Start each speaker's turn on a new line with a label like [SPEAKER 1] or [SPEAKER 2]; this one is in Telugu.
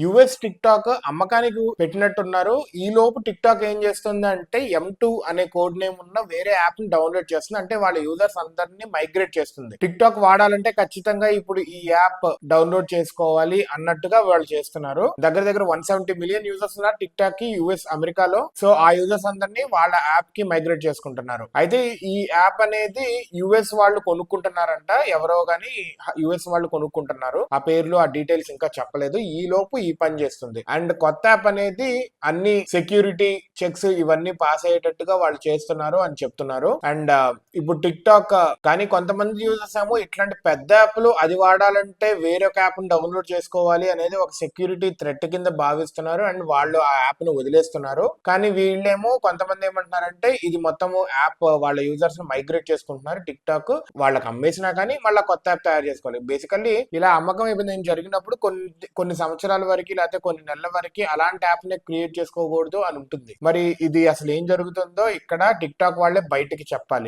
[SPEAKER 1] యుఎస్ టిక్ టాక్ అమ్మకానికి పెట్టినట్టున్నారు. ఈ లోపు టిక్ టాక్ ఏం చేస్తుంది అంటే M2 అనే కోడ్ నేమ్ ఉన్న వేరే యాప్ ని డౌన్లోడ్ చేస్తుంది. అంటే వాళ్ళ యూజర్స్ అందరినీ మైగ్రేట్ చేస్తుంది. టిక్ టాక్ వాడాలంటే ఖచ్చితంగా ఇప్పుడు ఈ యాప్ డౌన్లోడ్ చేసుకోవాలి అన్నట్టుగా వాళ్ళు చేస్తున్నారు. దగ్గర దగ్గర 170 మిలియన్ యూజర్స్ ఉన్నారు టిక్ టాక్ కి యుఎస్ అమెరికాలో. సో ఆ యూజర్స్ అందరినీ వాళ్ళ యాప్ కి మైగ్రేట్ చేసుకుంటున్నారు. అయితే ఈ యాప్ అనేది యుఎస్ వాళ్ళు కొనుక్కుంటున్నారంట. ఎవరో గాని యుఎస్ వాళ్ళు కొనుక్కుంటున్నారు. ఆ పేర్లు ఆ డీటెయిల్స్ ఇంకా చెప్పలేదు. ఈ లోపు ఈ పని చేస్తుంది. అండ్ కొత్త యాప్ అనేది అన్ని సెక్యూరిటీ చెక్స్ ఇవన్నీ పాస్ అయ్యేటట్టుగా వాళ్ళు చేస్తున్నారు అని చెప్తున్నారు. అండ్ ఇప్పుడు టిక్ టాక్ కానీ కొంతమంది యూజర్స్ ఏమో ఇట్లాంటి పెద్ద యాప్లు అది వాడాలంటే వేరొక యాప్ ను డౌన్లోడ్ చేసుకోవాలి అనేది ఒక సెక్యూరిటీ థ్రెట్ కింద భావిస్తున్నారు. అండ్ వాళ్ళు ఆ యాప్ ను వదిలేస్తున్నారు. కానీ వీళ్ళేమో కొంతమంది ఏమంటున్నారంటే ఇది మొత్తము యాప్ వాళ్ళ యూజర్స్ ను మైగ్రేట్ చేసుకుంటున్నారు. టిక్ టాక్ వాళ్ళకి అమ్మేసినా కానీ మళ్ళీ కొత్త యాప్ తయారు చేసుకోవాలి. బేసికల్లీ ఇలా అమ్మకం ఏమైనా జరిగినప్పుడు కొన్ని కొన్ని సంవత్సరాల వరకు లేకపోతే కొన్ని నెలల వరకు అలాంటి యాప్ ని క్రియేట్ చేసుకోకూడదు అని ఉంటుంది. మరి ఇది అసలు ఏం జరుగుతుందో ఇక్కడ టిక్ టాక్ వాళ్ళే బయటికి చెప్పాలి.